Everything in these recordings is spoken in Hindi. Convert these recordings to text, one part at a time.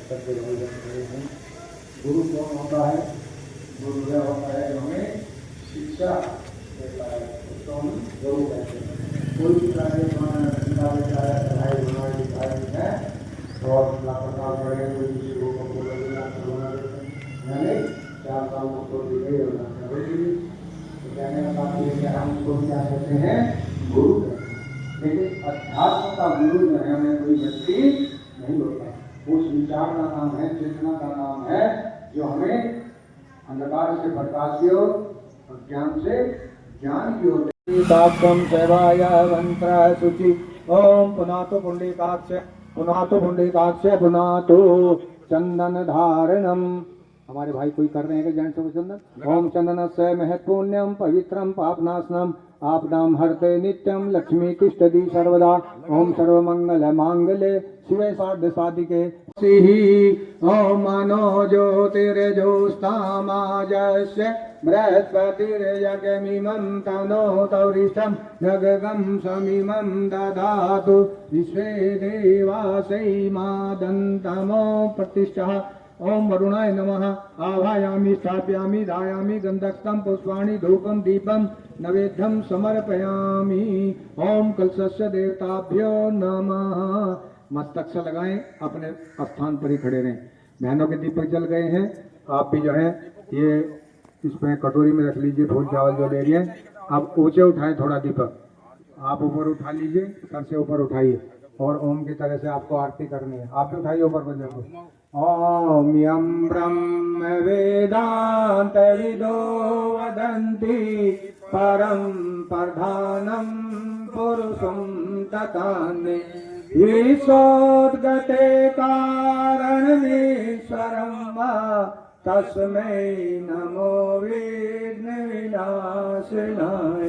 सत्य हैं। गुरु कौन होता है? गुरु वह होता है जो हमें शिक्षा देता है, उसको हम गुरु कहते हैं। कोई भी कार्य पढ़ाई बुनाई लिखाई है और लापरवाह पड़े कोई शुरू को पूरा यानी 4 साल को छोड़ दी गई और तो कहने का बात ये कि हम उसको क्या कहते हैं? गुरु कहते हैं। लेकिन अध्यात्म का गुरु जो है हमें कोई व्यक्ति नहीं होता, उस विचार का नाम है, चेतना का नाम है, जो हमें अंधकार से प्रकाश की ओर और ज्ञान से ज्ञान की ओर दाक्षम सेवाय मंत्र शुचि ओम पुनातो पुंडरीकाक्ष पुनातो पुंडरीकाक्ष पुनातो चंदन धारणम। हमारे भाई कोई कर रहे हैं क्या जैन चंदन? ओम चंदन से महत्पुण्यम पवित्रम पापनाशनम आपदाम हरते नित्यम लक्ष्मी तिष्ठति सर्वदा। ओम सर्वमंगल मांगल्ये शिवे साध साधिके ओम मनो ज्योतिर्ज्योत्स्तामाजस्य बृहस्पतिर्यज्ञमिमं तनो तौरिष्ठं जगगं समिमं ददातु विश्वे देवासै मादन्तमो प्रतिष्ठः। ओम वरुणाय नमः। आवायामि स्थापयामि धायामि गंधकं पुष्पाणि धूपं दीपं नैवेद्यं समर्पयामि। ओम कलशस्य देवताभ्यो नमः। मस्तक से लगाएं, अपने स्थान पर ही खड़े रहें। बहनों के दीपक जल गए हैं, आप भी जो है ये इसमें कटोरी में रख लीजिए, फूल चावल जो ले रही है। आप ऊंचे उठाएं थोड़ा दीपक, आप ऊपर उठा लीजिए, सर से ऊपर उठाइए और ओम की तरह से आपको आरती करनी है। आप भी उठाइए ऊपर को देखो। ओम यम ब्रह्म वेदांत विदो वदन्ति परम प्रधानम पुरुषं तथान्ये ईशोद्गते कारणमीश्वरं वा तस्मै नमो विघ्न विनाशनाय।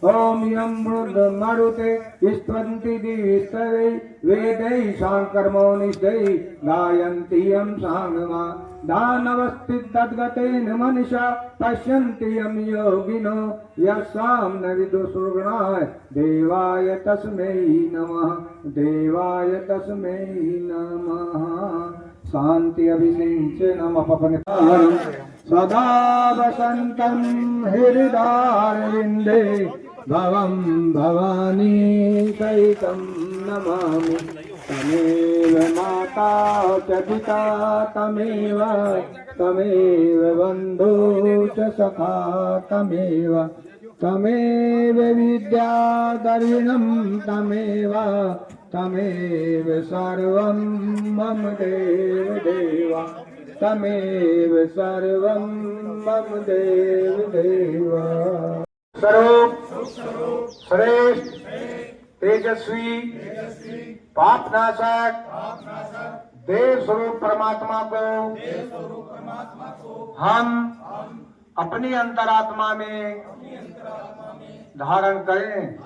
ओम यम मृद मरुते स्तवन्ति दिविस्तवे वेदै सांकर्मो निष्दै गायन्ति यम सांगमा दानवस्थितद्गतेन मनीषा पश्यन्ति यम योगिनो यस्सां न विदुषुर्गणाय देवाय तस्मै नमः देवाय तस्मै नमः। शांति अभिषिञ्चनमपनितारं सदा वसन्तं हृदयारविन्दे भवं भवानी सहितं नमामि। तमेव माता च पिता तमेव बन्धु च सखा तमेव विद्याधरिणं तमेव सर्वं मम देव तमेव सर्वं मम देव। स्वरूप श्रेष्ठ तेजस्वी पापनाशक देव स्वरूप परमात्मा को हम अपनी अंतरात्मा में धारण करें।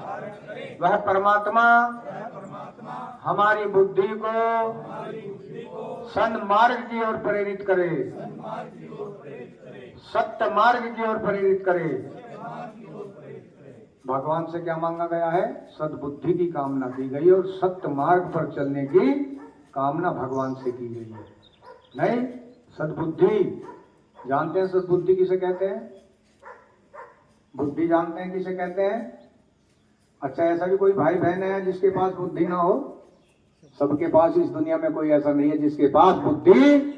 वह परमात्मा हमारी बुद्धि को सन्मार्ग की ओर प्रेरित करे, सत्य मार्ग की ओर प्रेरित करे। भगवान से क्या मांगा गया है? सद्बुद्धि की कामना की गई और सत्य मार्ग पर चलने की कामना भगवान से की गई है। नहीं, सद्बुद्धि जानते हैं? सद्बुद्धि किसे कहते हैं? बुद्धि जानते हैं किसे कहते हैं? अच्छा, ऐसा भी कोई भाई बहन है जिसके पास बुद्धि ना हो? सबके पास इस दुनिया में कोई ऐसा नहीं है जिसके पास बुद्धि,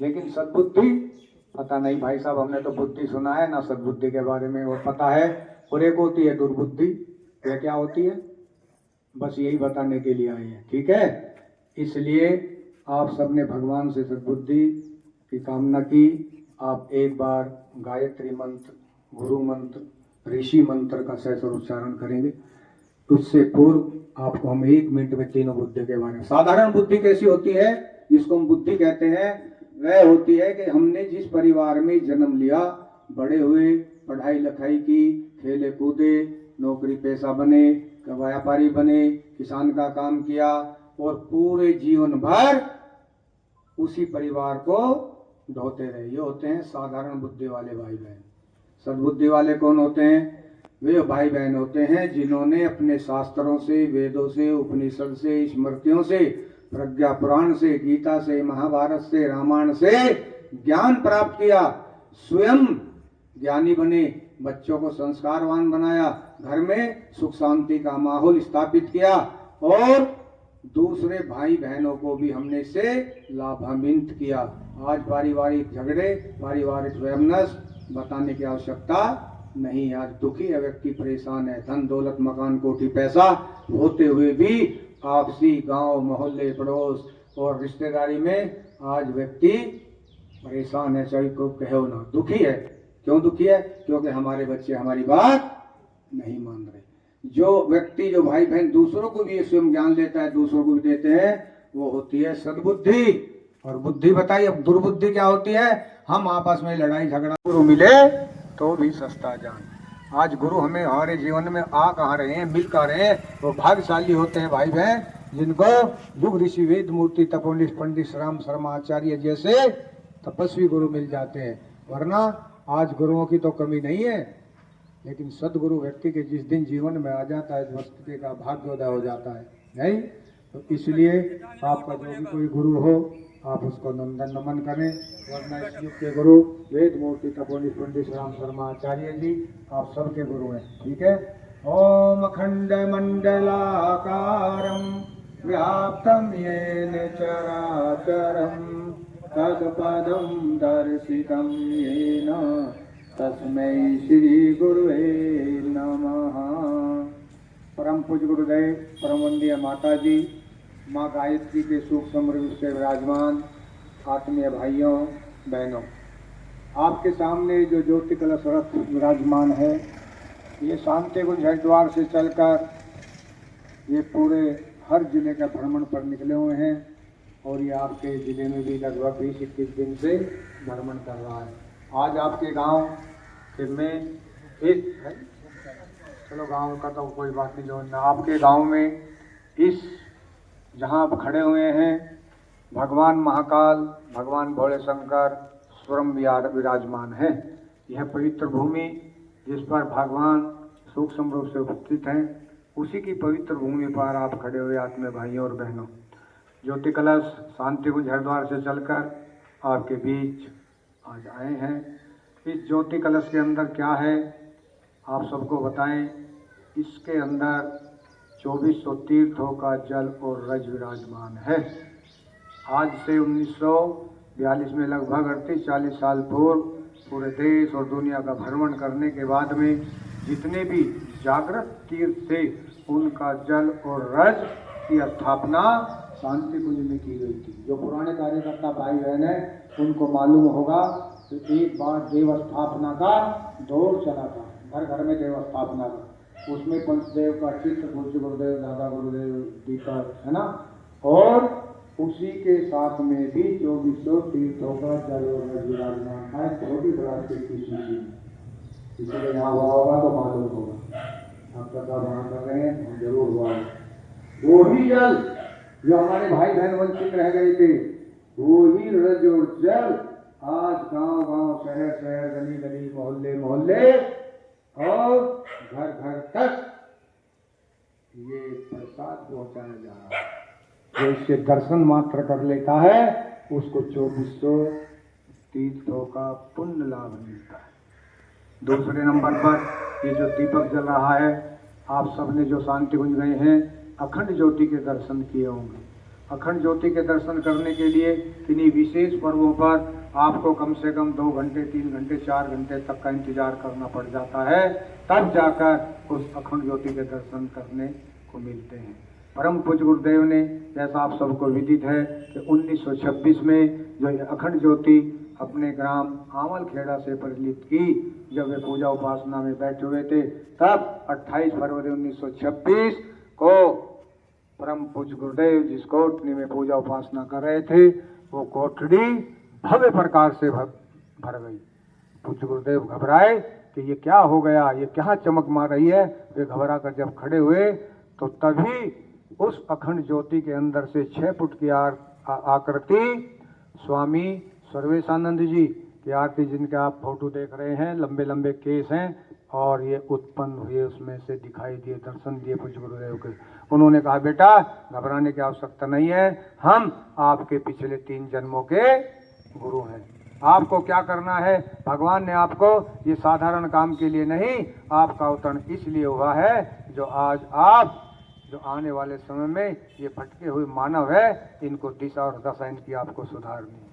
लेकिन सद्बुद्धि पता नहीं भाई साहब। हमने तो बुद्धि सुना है ना सद्बुद्धि के बारे में, और पता है। और एक होती है दुर्बुद्धि। यह क्या होती है? बस यही बताने के लिए आए हैं, ठीक है? इसलिए आप सबने भगवान से सद्बुद्धि की कामना की। आप एक बार गायत्री मंत्र, गुरु मंत्र, ऋषि मंत्र का सहस्र उच्चारण करेंगे। उससे पूर्व आपको हम 1 मिनट में तीनों बुद्धि के बारे में। साधारण बुद्धि कैसी होती है, जिसको हम बुद्धि कहते हैं, वह होती है कि हमने जिस परिवार में जन्म लिया, बड़े हुए, पढ़ाई लिखाई की, खेले कूदे, नौकरी पेशा बने, व्यापारी बने, किसान का काम किया और पूरे जीवन भर उसी परिवार को ढोते रहे। ये होते हैं साधारण बुद्धि वाले भाई बहन। सद्बुद्धि वाले कौन होते हैं? वे भाई बहन होते हैं जिन्होंने अपने शास्त्रों से, वेदों से, उपनिषद से, स्मृतियों से प्रज्ञा पुराण से, गीता से, महाभारत से, रामायण से ज्ञान प्राप्त किया, स्वयं ज्ञानी बने, बच्चों को संस्कारवान बनाया, घर में सुख शांति का माहौल स्थापित किया और दूसरे भाई बहनों को भी हमने से लाभान्वित किया। आज पारिवारिक झगड़े, पारिवारिक वैमनस्य बताने की आवश्यकता नहीं। आज दुखी है व्यक्ति, परेशान है, धन दौलत मकान कोठी पैसा होते हुए भी आपसी गांव मोहल्ले पड़ोस और रिश्तेदारी में आज व्यक्ति परेशान है, चाहे को कहो ना, दुखी है। क्यों दुखी है? क्योंकि हमारे बच्चे हमारी बात नहीं मान रहे। जो व्यक्ति, जो भाई बहन दूसरों को भी स्वयं ज्ञान लेता है, दूसरों को भी देते हैं, वो होती है सद्बुद्धि। और बुद्धि बताइए, अब दुर्बुद्धि क्या होती है? हम आपस में लड़ाई झगड़ा, गुरु मिले तो भी सस्ता जान। आज गुरु हमें हमारे जीवन में आ कहाँ रहे हैं, मिल कहाँ रहे हैं, वो भाग्यशाली होते हैं भाई बहन जिनको युग ऋषि वेद मूर्ति तपोनिष्ठ पंडित राम शर्मा आचार्य जैसे तपस्वी गुरु मिल जाते हैं। वरना आज गुरुओं की तो कमी नहीं है, लेकिन सदगुरु व्यक्ति के जिस दिन जीवन में आ जाता है, वस्तु का भाग्योदय हो जाता है। नहीं तो इसलिए आपका जो भी कोई गुरु हो, आप उसको नंदन नमन करें। वरना इस युग के गुरु वेद मूर्ति तपोनिष्ठ पंडित राम शर्मा आचार्य जी आप सबके गुरु हैं। ठीक है। ओम अखंड मंडलाकारं व्याप्तं येन चराचरं तत्पदं दर्शितं येन तस्मै श्री गुरुवे नमः। परम पूज्य गुरुदेव, परम वंदनीय माता जी, माँ गायत्री के सूक्ष्म रूप से विराजमान आत्मीय भाइयों बहनों, आपके सामने जो ज्योति कलश रथ विराजमान है, ये शांति कुंज हरिद्वार से चलकर ये पूरे हर जिले का भ्रमण पर निकले हुए हैं और ये आपके जिले में भी लगभग 20-21 दिन से भ्रमण कर रहा है। आज आपके गांव के में एक है, चलो गांव का तो कोई बात नहीं, जो आपके गांव में इस जहां आप खड़े हुए हैं भगवान महाकाल, भगवान भोले शंकर स्वयं विराजमान है। यह पवित्र भूमि जिस पर भगवान सूक्ष्म रूप से उपस्थित हैं, उसी की पवित्र भूमि पर आप खड़े हुए आत्मीय भाइयों और बहनों, ज्योति कलश शांति कुंज हरिद्वार से चलकर आपके बीच आज आए हैं। इस ज्योति कलश के अंदर क्या है आप सबको बताएं। इसके अंदर 2400 तीर्थों का जल और रज विराजमान है। आज से 1942 में लगभग 38-40 साल पूर्व पूरे देश और दुनिया का भ्रमण करने के बाद में जितने भी जागृत तीर्थ थे, उनका जल और रज की स्थापना शांति कुंज में की गई थी। जो पुराने कार्यकर्ता भाई बहन हैं, उनको मालूम होगा कि एक बार देव स्थापना का दौर चला था, घर घर में देव स्थापना का। उसमें पंचदेव का चित्र, पूज्य गुरुदेव, दादा गुरुदेव, दीपक, है ना, और उसी के साथ में भी 2400 तीर्थों का जल और रज विराजमान है। छोटी बड़ा की सूची, इसलिए यहाँ हुआ होगा तो मालूम होगा। आप कथा बना कर रहे हैं, हम जरूर हुआ। वो ही जल जो हमारे भाई बहन वंचित रह गए थे, वो ही रज और जल आज गांव गांव, शहर शहर, गली गली, मोहल्ले मोहल्ले और घर घर तक ये प्रसाद पहुंचाया जा रहा है। जो इससे दर्शन मात्र कर लेता है, उसको 2400 तीर्थों का पुण्य लाभ मिलता है। दूसरे नंबर पर ये जो दीपक जल रहा है, आप सबने जो शांति कुंज गए हैं, अखंड ज्योति के दर्शन किए होंगे। अखंड ज्योति के दर्शन करने के लिए किन्हीं विशेष पर्वों पर आपको कम से कम 2 घंटे, 3 घंटे, 4 घंटे तक का इंतजार करना पड़ जाता है, तब जाकर उस अखंड ज्योति के दर्शन करने को मिलते हैं। परम पूज्य गुरुदेव ने, जैसा आप सबको विदित है कि 1926 में जो अखंड ज्योति अपने ग्राम आमल खेड़ा से प्रज्वलित की, जब वे पूजा उपासना में बैठे हुए थे, तब 28 फरवरी 1926 को परम पूज्य गुरुदेव जिस कोठरी में पूजा उपासना कर रहे थे, वो कोठरी भव्य प्रकार से भर गई। पूज्य गुरुदेव घबराए कि ये क्या हो गया, ये क्या चमक मार रही है। वे घबरा कर जब खड़े हुए तो तभी उस अखंड ज्योति के अंदर से 6 फुट की आकृति स्वामी सर्वेशानंद जी की आरती, जिनके आप फोटो देख रहे हैं, लंबे लंबे केस हैं, और ये उत्पन्न हुए, उसमें से दिखाई दिए, दर्शन दिए पूज्य गुरुदेव के। उन्होंने कहा बेटा घबराने की आवश्यकता नहीं है, हम आपके पिछले 3 जन्मों के गुरु हैं। आपको क्या करना है, भगवान ने आपको ये साधारण काम के लिए नहीं, आपका अवतरण इसलिए हुआ है जो आज आप जो आने वाले समय में ये भटके हुए मानव है, इनको दिशा और दशा इनकी आपको सुधारनी है।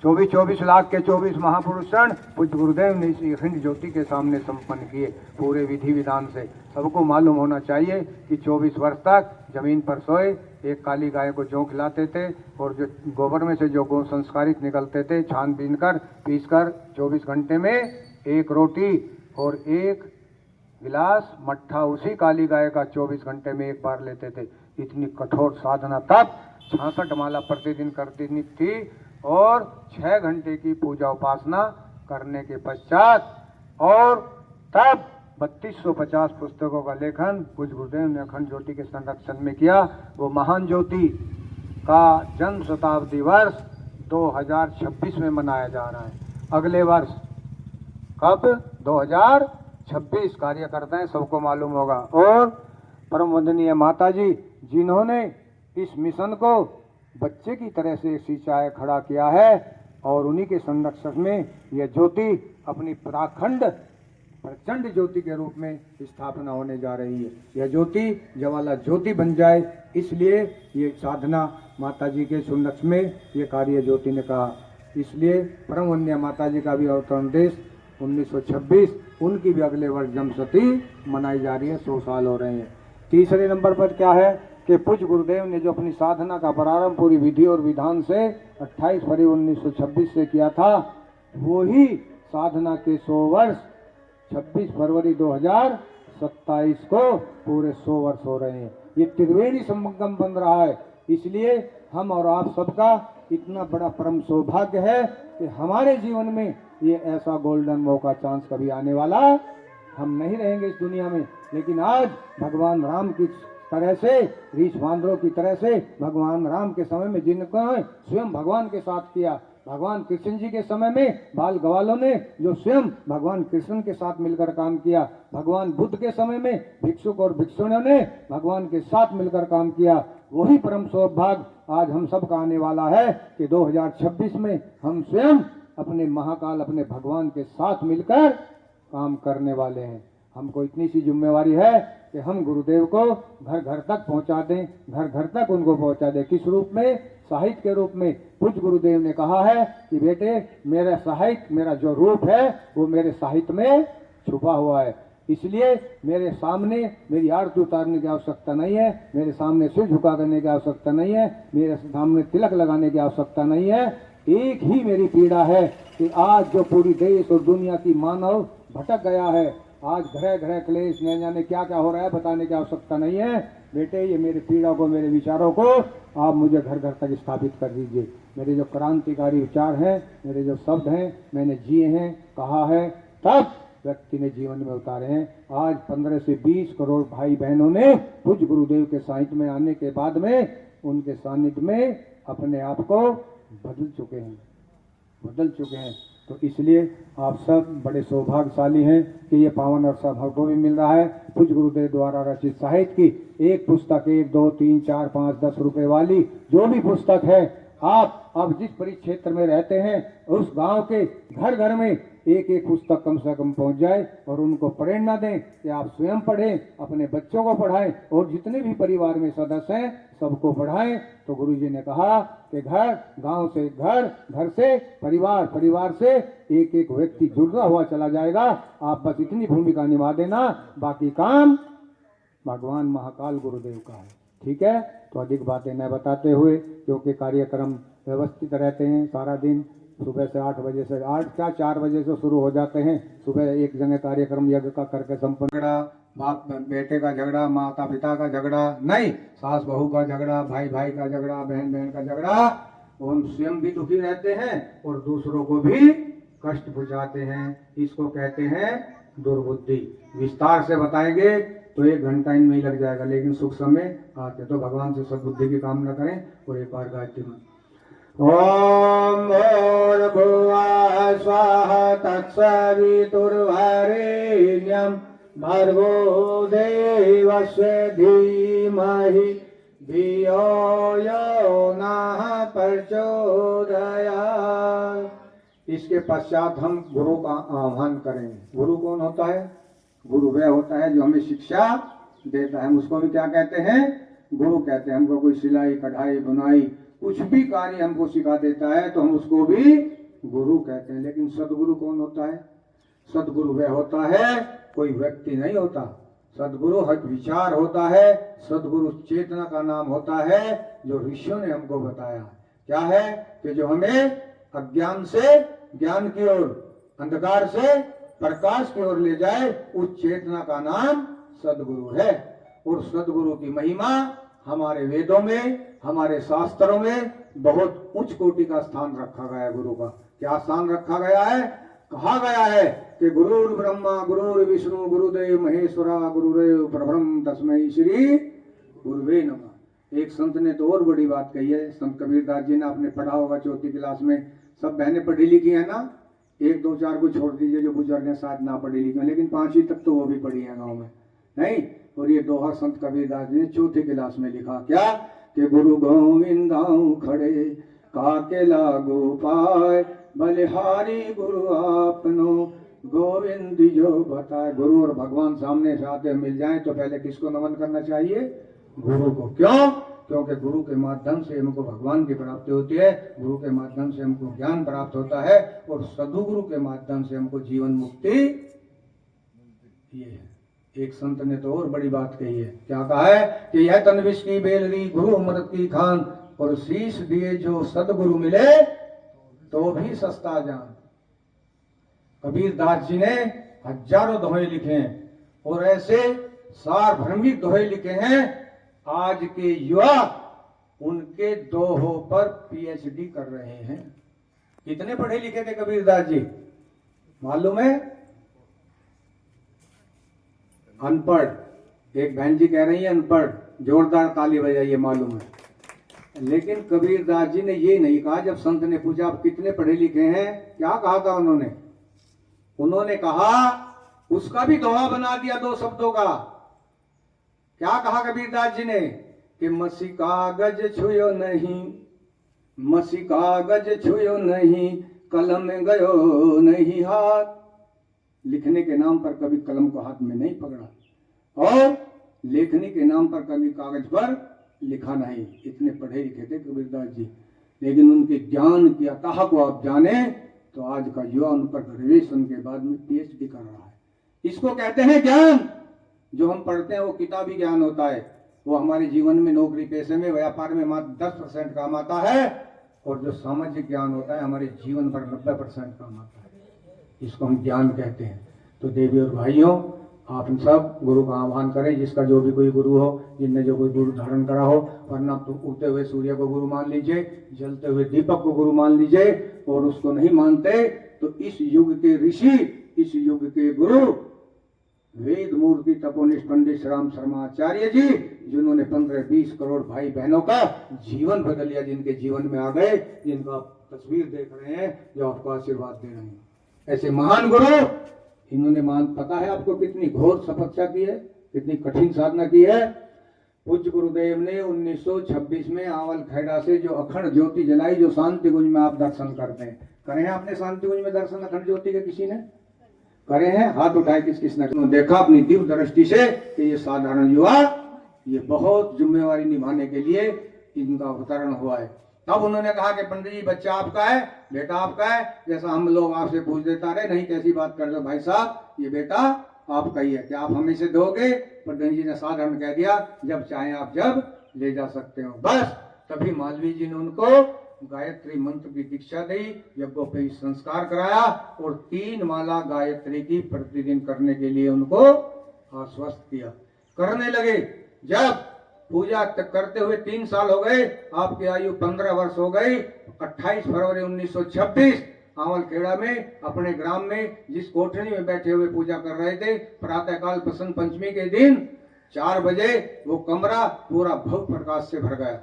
24 लाख के 24 महापुरुषण पूज्य गुरुदेव ने इस अखंड ज्योति के सामने संपन्न किए पूरे विधि विधान से। सबको मालूम होना चाहिए कि 24 वर्ष तक जमीन पर सोए, एक काली गाय को जौ खिलाते थे और जो गोबर में से जो गो संस्कारित निकलते थे छान बीन कर पीस कर 24 घंटे में एक रोटी और एक गिलास मट्ठा उसी काली गाय का 24 घंटे में एक बार लेते थे। इतनी कठोर साधना तब 66 माला प्रतिदिन करती थी और 6 घंटे की पूजा उपासना करने के पश्चात और तब 3250 पुस्तकों का लेखन पूज्य गुरुदेव ने अखंड ज्योति के संरक्षण में किया। वो महान ज्योति का जन्म शताब्दी वर्ष 2026 में मनाया जा रहा है। अगले वर्ष कब 2026 कार्यकर्ता हैं, सबको मालूम होगा। और परम वंदनीय माता जी जिन्होंने इस मिशन को बच्चे की तरह से सिंचाए खड़ा किया है और उन्हीं के संरक्षण में यह ज्योति अपनी प्राखंड प्रचंड ज्योति के रूप में स्थापना होने जा रही है। यह ज्योति ज्वाला ज्योति बन जाए, इसलिए ये साधना माता जी के संरक्षण में ये कार्य ज्योति ने कहा। इसलिए परम वंदनीय माता जी का भी अवतरण देश 1926, उनकी भी अगले वर्ष जन्मशती मनाई जा रही है, 100 साल हो रहे हैं। तीसरे नंबर पर क्या है कि पूज्य गुरुदेव ने जो अपनी साधना का प्रारंभ पूरी विधि और विधान से 28 फरवरी 1926 से किया था, वो ही साधना के 100 वर्ष 26 फरवरी 2027 को पूरे 100 वर्ष हो रहे हैं। ये त्रिवेणी संगम बन रहा है, इसलिए हम और आप सबका इतना बड़ा परम सौभाग्य है कि हमारे जीवन में ये ऐसा गोल्डन मौका चांस कभी आने वाला, हम नहीं रहेंगे इस दुनिया में, लेकिन आज भगवान राम की तरह से, रीछ बांदरों की तरह से भगवान राम के समय में जिनको स्वयं भगवान के साथ किया, भगवान कृष्ण जी के समय में बाल ग्वालों ने जो स्वयं भगवान कृष्ण के साथ मिलकर काम किया, भगवान बुद्ध के समय में भिक्षुक और भिक्षुणियों ने भगवान के साथ मिलकर काम किया, वही परम सौभाग्य आज हम सब का आने वाला है कि 2026 में हम स्वयं अपने महाकाल अपने भगवान के साथ मिलकर काम करने वाले हैं। हमको इतनी सी जिम्मेवारी है कि हम गुरुदेव को घर घर तक पहुंचा दें, घर घर तक उनको पहुंचा दें। किस रूप में? साहित्य के रूप में। पूज्य गुरुदेव ने कहा है कि बेटे मेरा साहित्य, मेरा जो रूप है वो मेरे साहित्य में छुपा हुआ है, इसलिए मेरे सामने मेरी आरती उतारने की आवश्यकता नहीं है, मेरे सामने सिर झुका करने की आवश्यकता नहीं है, मेरे सामने तिलक लगाने की आवश्यकता नहीं है। एक ही मेरी पीड़ा है कि आज जो पूरी देश और दुनिया की मानव भटक गया है, आज घरे घरे क्लेश न जाने क्या क्या हो रहा है, बताने की आवश्यकता नहीं है। बेटे ये मेरी पीड़ा को, मेरे विचारों को आप मुझे घर घर तक स्थापित कर दीजिए। मेरे जो क्रांतिकारी विचार हैं, मेरे जो शब्द हैं, मैंने जिए हैं, कहा है, तब व्यक्ति ने जीवन में उतारे हैं। आज 15 से 20 करोड़ भाई बहनों ने पूज्य गुरुदेव के सानिध्य में आने के बाद में उनके सानिध्य में अपने आप को बदल चुके हैं। तो इसलिए आप सब बड़े सौभाग्यशाली हैं कि ये पावन और सौभाग्य भी मिल रहा है। पूज्य गुरुदेव द्वारा रचित साहित्य की एक पुस्तक, 1, 2, 3, 4, 5, 10 रुपए वाली जो भी पुस्तक है, आप अब जिस परिक्षेत्र में रहते हैं उस गांव के घर घर में एक एक पुस्तक कम से कम पहुंच जाए और उनको प्रेरणा दें कि आप स्वयं पढ़ें, अपने बच्चों को पढ़ाएं और जितने भी परिवार में सदस्य हैं सबको पढ़ाएं। तो गुरुजी ने कहा कि घर, गांव से घर, घर से परिवार, परिवार से एक एक व्यक्ति जुड़ता हुआ चला जाएगा। आप बस इतनी भूमिका निभा देना, बाकी काम भगवान महाकाल गुरुदेव का है। ठीक है, तो अधिक बातें न बताते हुए, क्योंकि कार्यक्रम व्यवस्थित रहते हैं सारा दिन, सुबह से 8 बजे से 4 बजे से शुरू हो जाते हैं। सुबह एक जगह कार्यक्रम यज्ञ का करके संपन्न, झगड़ा, बाप बेटे का झगड़ा, माता पिता का झगड़ा नहीं, सास बहू का झगड़ा, भाई भाई का झगड़ा, बहन बहन का झगड़ा, हम स्वयं भी दुखी रहते हैं और दूसरों को भी कष्ट पहुंचाते हैं। इसको कहते हैं दुर्बुद्धि। विस्तार से बताएंगे तो 1 घंटा इनमें ही लग जाएगा, लेकिन सुख समय आते तो भगवान से सद्बुद्धि की कामना करें और एक बार गायत्री ओम भूर्भुवः स्वः तत्सवितुर्वरेण्यं भर्गो देवस्य धीमहि धियो यो नः प्रचोदयात्। इसके पश्चात हम गुरु का आह्वान करेंगे। गुरु कौन होता है? गुरु वह होता है जो हमें शिक्षा देता है। हम उसको भी क्या कहते हैं? गुरु कहते हैं। हमको कोई सिलाई कढ़ाई बुनाई कुछ भी कार्य हमको सिखा देता है तो हम उसको भी गुरु कहते हैं। लेकिन सदगुरु कौन होता है? सदगुरु वह होता है, कोई व्यक्ति नहीं होता। सदगुरु एक विचार होता है। सदगुरु चेतना का नाम होता है जो ऋषियों ने हमको बताया। क्या है? कि जो हमें अज्ञान से ज्ञान की ओर, अंधकार से प्रकाश की ओर ले जाए, उस चेतना का नाम सदगुरु है। और सदगुरु की महिमा हमारे वेदों में, हमारे शास्त्रों में बहुत उच्च कोटि का स्थान रखा गया है। गुरु का क्या स्थान रखा गया है? कहा गया है कि गुरुर् ब्रह्मा गुरुर् विष्णु गुरुदेव महेश्वरा गुरुरेव परब्रह्म तस्मै श्री गुरुवे नमः। एक संत ने तो और बड़ी बात कही है। संत कबीरदास जी ने, आपने पढ़ा होगा चौथी क्लास में। सब बहनें पढ़ी लिखी है ना? एक दो चार को छोड़ दीजिए जो बुजुर्ग हैं, शायद ना पढ़ी लिखी है, लेकिन 5वीं तक तो वो भी पढ़ी है गाँव में, नहीं? और ये दोहा संत कबीरदास जी ने चौथी क्लास में लिखा। क्या? कि गुरु गोविंदाऊ खड़े काके लागू पाए, बलिहारी गुरु आपनो गोविंद जो बताए। गुरु और भगवान सामने साथ मिल जाए तो पहले किसको नमन करना चाहिए? गुरु को। क्यों? क्योंकि गुरु के माध्यम से हमको भगवान की प्राप्ति होती है, गुरु के माध्यम से हमको ज्ञान प्राप्त होता है, और सदगुरु के माध्यम से हमको जीवन मुक्ति। ये है। एक संत ने तो और बड़ी बात कही है। क्या कहा है? कि यह तन विष की बेलरी गुरु अमृत की खान, और शीश दिए जो सदगुरु मिले तो भी सस्ता जान। कबीरदास जी ने हजारों दोहे लिखे हैं, और ऐसे सारभ्रमिक दोहे लिखे हैं। आज के युवा उनके दोहों पर पीएचडी कर रहे हैं। कितने पढ़े लिखे थे कबीरदास जी मालूम है? अनपढ़। एक बहन जी कह रही है अनपढ़, जोरदार ताली बजाइए, मालूम है। लेकिन कबीरदास जी ने ये नहीं कहा। जब संत ने पूछा आप कितने पढ़े लिखे हैं, क्या कहा था उन्होंने? उन्होंने कहा, उसका भी दोहा बना दिया 2 शब्दों का। क्या कहा कबीरदास जी ने? कि मसी कागज छुयो नहीं, मसी कागज छुयो नहीं, कलम गयो नहीं हाथ। लिखने के नाम पर कभी कलम को हाथ में नहीं पकड़ा, और लेखनी के नाम पर कभी कागज पर लिखा नहीं। इतने पढ़े लिखे थे कबीरदास जी। लेकिन उनके ज्ञान की अथाह को आप जाने तो आज का युवा उन पर ग्रेजुएशन के बाद में पीएचडी कर रहा है। इसको कहते हैं ज्ञान। जो हम पढ़ते हैं वो किताबी ज्ञान होता है, वो हमारे जीवन में, नौकरी पेशे में, व्यापार में मात्र 10% काम आता है, और जो सामाजिक ज्ञान होता है हमारे जीवन पर 90% काम आता है। इसको हम ज्ञान कहते हैं। तो देवी और भाइयों, आप सब गुरु का आह्वान करें। जिसका जो भी कोई गुरु हो, जिनने जो कोई गुरु धारण करा हो, वरना तो उगते हुए सूर्य को गुरु मान लीजिए, जलते हुए दीपक को गुरु मान लीजिए, और उसको नहीं मानते तो इस युग के ऋषि, इस युग के गुरु वेद मूर्ति तपोनिष्ठ पंडित श्री राम शर्मा आचार्य जी, जिन्होंने 15-20 करोड़ भाई बहनों का जीवन बदल लिया, जिनके जीवन में आ गए, जिनको आप तस्वीर देख रहे हैं, जो आपको आशीर्वाद दे रहे हैं, ऐसे महान गुरु। इन्होंने पता है आपको कितनी घोर तपस्या की है, कितनी कठिन साधना की है। पूज्य गुरुदेव ने 1926 में आंवल खेड़ा से जो अखंड ज्योति जलाई, जो शांति कुंज में आप दर्शन करते हैं, करे हैं आपने शांति कुंज में दर्शन अखंड ज्योति के? किसी ने करे हैं? हाथ उठाए किस किसने देखा अपनी दिव्य दृष्टि से कि ये साधारण युवा, ये बहुत जिम्मेवारी निभाने के लिए इनका अवतरण हुआ है। तब उन्होंने कहा कि पंडित जी बच्चा आपका है, बेटा आपका है। जैसा हम लोग आपसे पूछ देता रहे, नहीं कैसी बात कर रहे हो भाई साहब, ये बेटा आपका ही है, क्या आप हमें से दोगे? पंडित जी ने साधारण कह दिया, जब चाहे आप जब ले जा सकते हो। बस तभी मालवीय जी ने उनको गायत्री मंत्र की दीक्षा दी, यज्ञोपवीत संस्कार कराया, और 3 माला गायत्री की प्रतिदिन करने के लिए उनको आश्वस्त किया। करने लगे। जब पूजा करते हुए 3 साल हो गए, आपकी आयु 15 वर्ष हो गई। 28 फरवरी 1926 आंवल खेड़ा में, अपने ग्राम में जिस कोठरी में बैठे हुए पूजा कर रहे थे, प्रातःकाल बसंत पंचमी के दिन 4 बजे वो कमरा पूरा भव्य प्रकाश से भर गया,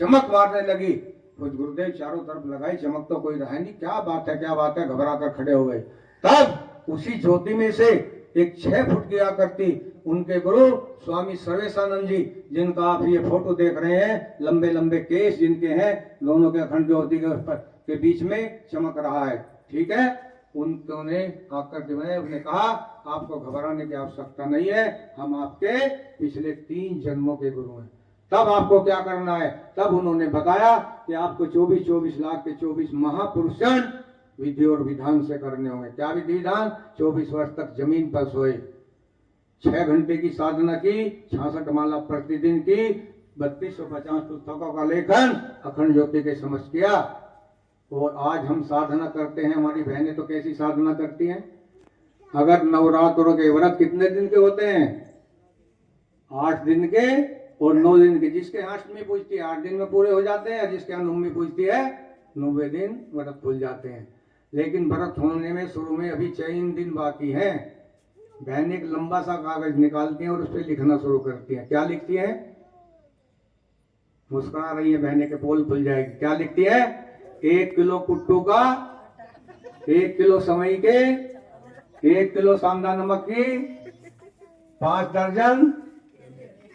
चमक मारने लगी। खुद गुरुदेव चारों तरफ लगाई, चमक तो कोई रहा नहीं, क्या बात है क्या बात है, घबरा कर खड़े हो गए। तब उसी ज्योति में से एक 6 फुट की आकृति उनके गुरु स्वामी सर्वेशानंद जी, जिनका आप ये फोटो देख रहे हैं, लंबे लंबे केस जिनके हैं, दोनों के अखंड ज्योति के बीच में चमक रहा है, ठीक है। उन्होंने आकर उन्होंने कहा आपको घबराने की आवश्यकता नहीं है, हम आपके पिछले 3 जन्मों के गुरु हैं। तब आपको क्या करना है, तब उन्होंने बताया कि आपको 24 लाख के 24 महापुरुषण विधि और विधान से करने होंगे। क्या विधि विधान? 24 वर्ष तक जमीन पर सोए, 6 घंटे की साधना की, 66 माला प्रतिदिन की, 3250 पुस्तकों का लेखन अखंड ज्योति के समझ किया। और आज हम साधना करते हैं, हमारी बहनें तो कैसी साधना करती हैं। अगर नवरात्रों के व्रत कितने दिन के होते हैं? 8 दिन के और 9 दिन के। जिसके यहाँ अष्टमी पूजती है 8 दिन में पूरे हो जाते हैं, जिसके यहाँ नवमी पूजती है 9वें दिन व्रत खुल जाते हैं। लेकिन व्रत होने में शुरू में अभी 4 दिन बाकी है। बहन एक लंबा सा कागज निकालती हैं और उस पर लिखना शुरू करती हैं। क्या लिखती है? मुस्कुरा रही है बहने के पोल खुल जाएगी। क्या लिखती है? 1 किलो कुट्टू का, 1 किलो समई के, 1 किलो सांदा नमक की, 5 दर्जन।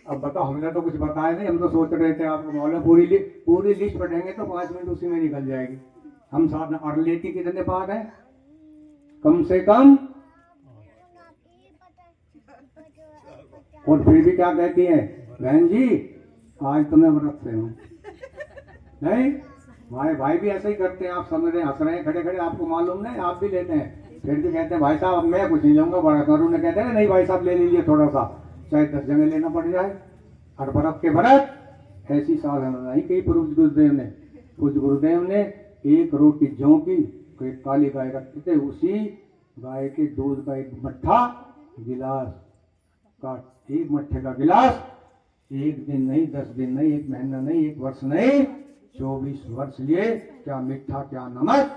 अब बताओ, हमने तो कुछ बताया नहीं, हम तो सोच रहे थे आपको मालूम पूरी लिस्ट पढ़ेंगे तो 5 मिनट उसी में निकल जाएगी। हम साथ और लेती कितने पाठ है? कम से कम। और फिर भी क्या कहती है बहन जी, आज तो मैं व्रत से हूँ। नहीं, हमारे भाई भी ऐसे ही करते हैं। आप समझ रहे हैं, हंस रहे हैं खड़े खड़े, आपको मालूम नहीं, आप भी लेते हैं। फिर भी कहते हैं भाई साहब मैं कुछ नहीं लूंगा, बड़ा करूँ। ने कहते हैं नहीं भाई साहब ले लीजिए थोड़ा सा, चाहे 10 जगह लेना पड़ जाए। और व्रत के व्रत ऐसी साधना नहीं कही पूज्य गुरुदेव ने। पूज्य गुरुदेव ने 1 रोटी जौ की, एक काली गाय रखते थे, उसी गाय के दूध का 1 मट्ठा गिलास का, 1 मट्ठे का गिलास 1 दिन नहीं, 10 दिन नहीं, 1 महीना नहीं, 1 वर्ष नहीं, 24 वर्ष लिए। क्या मीठा क्या नमक,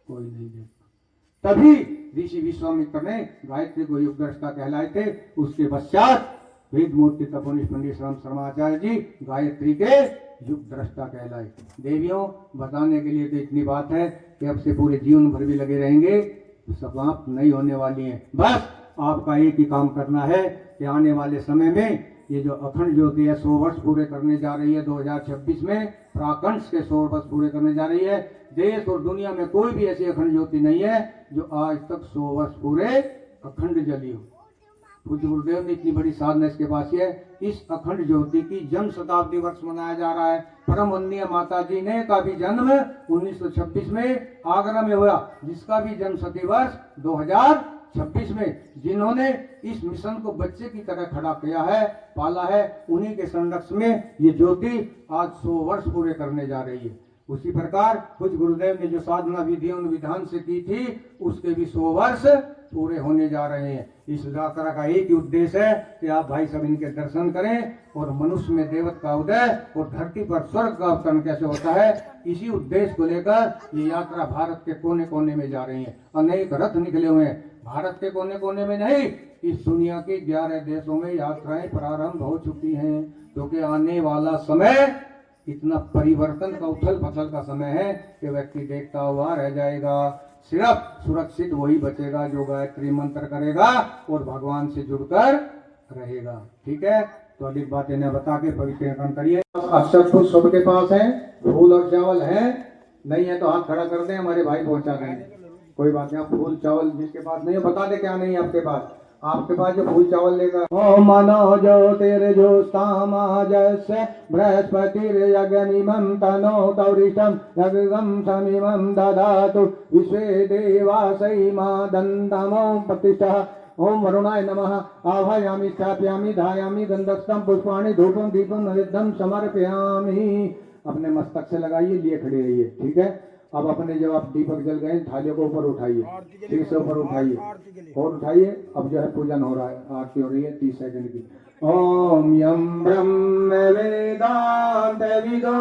कोई नहीं देखता। तभी ऋषि विश्वामित्र ने गायत्री को युग दृष्टा कहलाए थे। उसके पश्चात वेद मूर्ति तपोनिष्ठ पंडित राम शर्माचार्य जी गायत्री के युग दृष्टा कहलाए। देवियों, बताने के लिए तो इतनी बात है कि अब से पूरे जीवन भर भी लगे रहेंगे, समाप्त नहीं होने वाली है। बस आपका एक ही काम करना है कि आने वाले समय में ये जो अखंड ज्योति है 100 वर्ष पूरे करने जा रही है। 2026 में प्राकंठ के 100 वर्ष पूरे करने जा रही है। देश और दुनिया में कोई भी ऐसी अखंड ज्योति नहीं है जो आज तक 100 वर्ष पूरे अखंड जली हो। पूज्य गुरुदेव ने इतनी बड़ी साधना इसके पास है। इस अखंड ज्योति की जन्म शताब्दी वर्ष मनाया जा रहा है। परम वंदनीय माता जी ने का भी जन्म 1926 में आगरा में हुआ, जिसका भी जन्म शती वर्ष 2026 में। जिन्होंने इस मिशन को बच्चे की तरह खड़ा किया है, पाला है, उन्हीं के संरक्षण में ये ज्योति आज 100 वर्ष पूरे करने जा रही है। उसी प्रकार कुछ गुरुदेव ने जो साधना विधियों विधान से की थी, उसके भी 100 वर्ष पूरे होने जा रहे हैं। इस यात्रा का एक ही उद्देश्य है कि आप भाई सब इनके दर्शन करें और मनुष्य में देवत का उदय और धरती पर स्वर्ग का अवतरण कैसे होता है, इसी उद्देश्य को लेकर ये यात्रा भारत के कोने कोने में जा रही है। अनेक रथ निकले हुए हैं। भारत के कोने कोने में नहीं, इस दुनिया के 11 देशों में यात्राएं प्रारंभ हो चुकी हैं। क्योंकि आने वाला समय इतना परिवर्तन का, उथल पुथल का समय है कि व्यक्ति देखता हुआ रह जाएगा। सिर्फ सुरक्षित वही बचेगा जो गायत्री मंत्र करेगा और भगवान से जुड़कर रहेगा। ठीक है, तो अधिक बातें न बता के पवित्र करिए। अक्षत फूल सबके पास है, फूल और चावल है, नहीं है तो हाथ खड़ा कर दें, हमारे भाई पहुंचा देंगे। कोई बात नहीं, आप फूल चावल जिसके पास नहीं है बता दे क्या नहीं है आपके पास। आपके पास जो फूल चावल लेकर ओम मनो ज्योतिर्जुस्तामा जस्य बृहस्पतिर्यज्ञमिमं तनो तौरिषं यज्ञं समिमं ददातु विश्वे देवासै मा दन्तमो प्रतिष्ठः। ओम वरुणाय नमः। आवाहयामि स्थापयामि धायामि गंधस्थं पुष्पाणि धूपं दीपं नैवेद्यं समर्पयामि। अपने मस्तक से लगाइए, लिए खड़े रहिए। ठीक है, अब अपने जब आप दीपक जल गए थालियों को ऊपर उठाइए, ठीक से ऊपर उठाइए और उठाइए। अब जो है पूजन हो रहा है, आरती हो रही है 30 सेकंड की। ओम यम ब्रह्म वेदांत विदो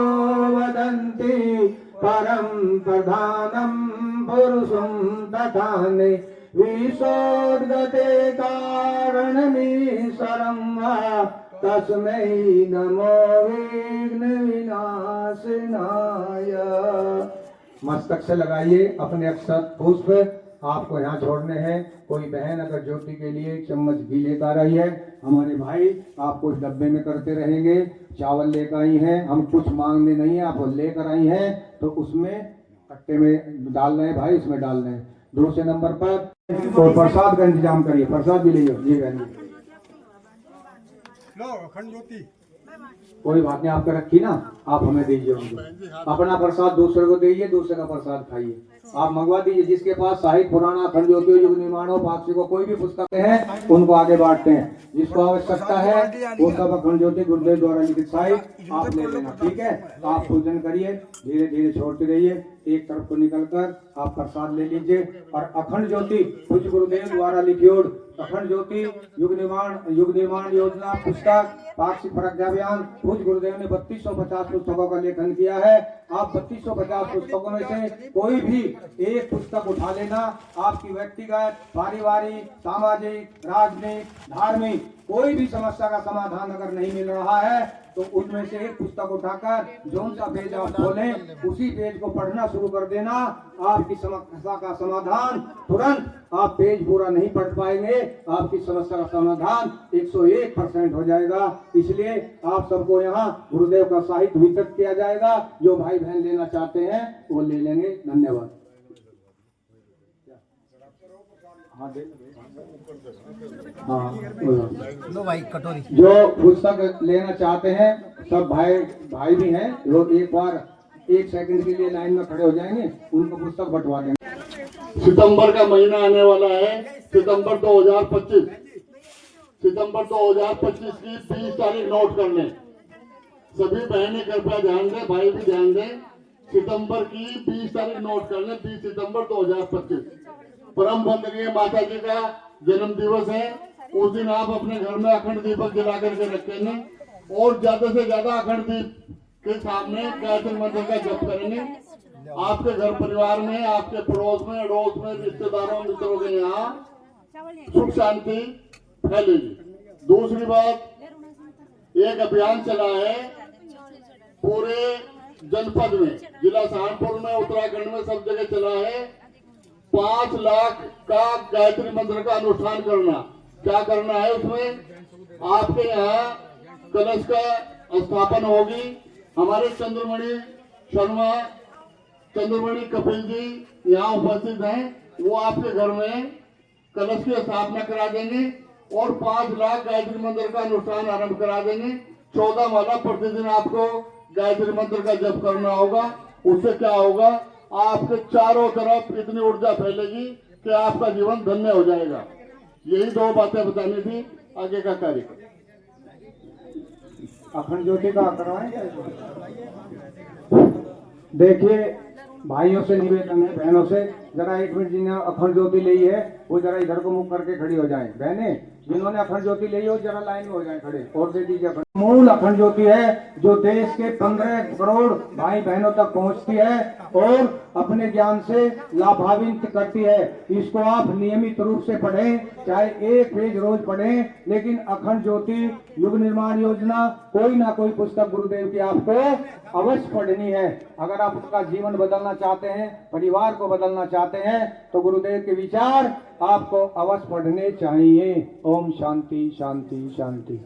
वदन्ति परम प्रधानम पुरुषं तथान्ये विसोद्गते कारणमीश्वरं वा तस्मै नमो विघ्न विनाशनाय। मस्तक से लगाइए अपने अक्षत पुष्प, आपको यहाँ छोड़ने हैं। कोई बहन अगर ज्योति के लिए एक चम्मच घी लेकर आई है, हमारे भाई आपको इस डब्बे में करते रहेंगे। चावल लेकर आई हैं, हम कुछ मांगने नहीं है, आप लेकर आई हैं तो उसमें कट्टे में डाल रहे हैं भाई, इसमें डाल रहे हैं। दूसरे नंबर पर तो प्रसाद का इंतजाम करिए, प्रसाद भी लीजिए जी बहन। अखंड ज्योति कोई बात नहीं, आपका रखी ना, आप हमें दीजिए उनको। अपना प्रसाद दूसरे को दीजिए, दूसरे का प्रसाद खाइए। आप मंगवा दीजिए, जिसके पास साहित्य पुराना अखंड ज्योति युग निर्माणों पाक्षिक को कोई भी पुस्तक हैं उनको आगे बांटते हैं। जिसको आवश्यकता है वो सब अखंड ज्योति गुरुदेव द्वारा लिखित साहित्य आप ले लेना, ठीक है। आप पूजन करिए, धीरे धीरे छोड़ते रहिए। एक तरफ को निकलकर आप प्रसाद ले लीजिए। और अखंड ज्योति कुछ गुरुदेव द्वारा लिखी अखंड ज्योति युग निर्माण योजना पुस्तक पाक्षिक प्रज्ञाभियान कुछ गुरुदेव ने 3250 पुस्तकों का लेखन किया है। आप 3250 पुस्तकों में से कोई भी एक पुस्तक उठा लेना। आपकी व्यक्तिगत, पारिवारिक, सामाजिक, राजनीतिक, धार्मिक कोई भी समस्या का समाधान अगर नहीं मिल रहा है तो उनमें से एक पुस्तक उठाकर जौन सा पेज आप खोलें उसी पेज को पढ़ना शुरू कर देना। आपकी समस्या का समाधान तुरंत, आप पेज पूरा नहीं पढ़ पाएंगे, आपकी समस्या का समाधान 101% हो जाएगा। इसलिए आप सबको यहाँ गुरुदेव का साहित्य वितरित किया जाएगा। जो भाई बहन लेना चाहते हैं वो ले लेंगे। धन्यवाद। हाँ, लो भाई कटोरी। जो पुस्तक लेना चाहते हैं सब भाई भी हैं, लोग एक बार 1 सेकंड के लिए लाइन में खड़े हो जाएंगे, उनको पुस्तक बंटवा देंगे। सितंबर का महीना आने वाला है, सितंबर 2025 की 20 तारीख नोट कर लें। सभी बहनें कृपया ध्यान दें, भाई भी ध्यान दें। सितंबर की 20 तारीख नोट कर लें, 20 सितंबर 2025 परम वंदनीय माता जी का जन्म दिवस है। उस दिन आप अपने घर में अखंड दीपक जला करके रखेंगे और ज्यादा से ज्यादा अखंड दीप के सामने गायत्री मंत्र का जप करेंगे। आपके घर परिवार में, आपके पड़ोस में, अड़ोस में, रिश्तेदारों मित्रों के यहाँ सुख शांति फैलेगी। दूसरी बात, एक अभियान चला है पूरे जनपद में, जिला सहारनपुर में, उत्तराखंड में, सब जगह चला है। 5 लाख का गायत्री मंत्र का अनुष्ठान करना। क्या करना है उसमें? आपके यहाँ कलश का स्थापन होगी। हमारे चंद्रमणि शर्मा, चंद्रमणि कपिल जी यहाँ उपस्थित हैं। वो आपके घर में कलश की स्थापना करा देंगे और 5 लाख गायत्री मंत्र का अनुष्ठान आरंभ करा देंगे। 14 माला प्रतिदिन आपको गायत्री मंत्र का जप करना होगा। उससे क्या होगा, आपके चारों तरफ इतनी ऊर्जा फैलेगी कि आपका जीवन धन्य हो जाएगा। यही 2 बातें बतानी थी। आगे का कार्यक्रम अखंड ज्योति का करवाएंगे। देखिए भाइयों से निवेदन है, बहनों से जरा 1 मिनट जिन्हें अखंड ज्योति ली है वो जरा इधर को मुख करके खड़ी हो जाएं। बहने जिन्होंने अखंड ज्योति ली है वो जरा लाइन में हो जाएं खड़े और दे दीजिए। मूल अखंड ज्योति है जो देश के 15 करोड़ भाई बहनों तक पहुंचती है और अपने ज्ञान से लाभान्वित करती है। इसको आप नियमित रूप से पढ़ें, चाहे 1 पेज रोज पढ़ें, लेकिन अखंड ज्योति युग निर्माण योजना कोई ना कोई पुस्तक गुरुदेव की आपको अवश्य पढ़नी है। अगर आप उसका जीवन बदलना चाहते हैं, परिवार को बदलना चाहते हैं तो गुरुदेव के विचार आपको अवश्य पढ़ने चाहिए। ओम शांति शांति शांति।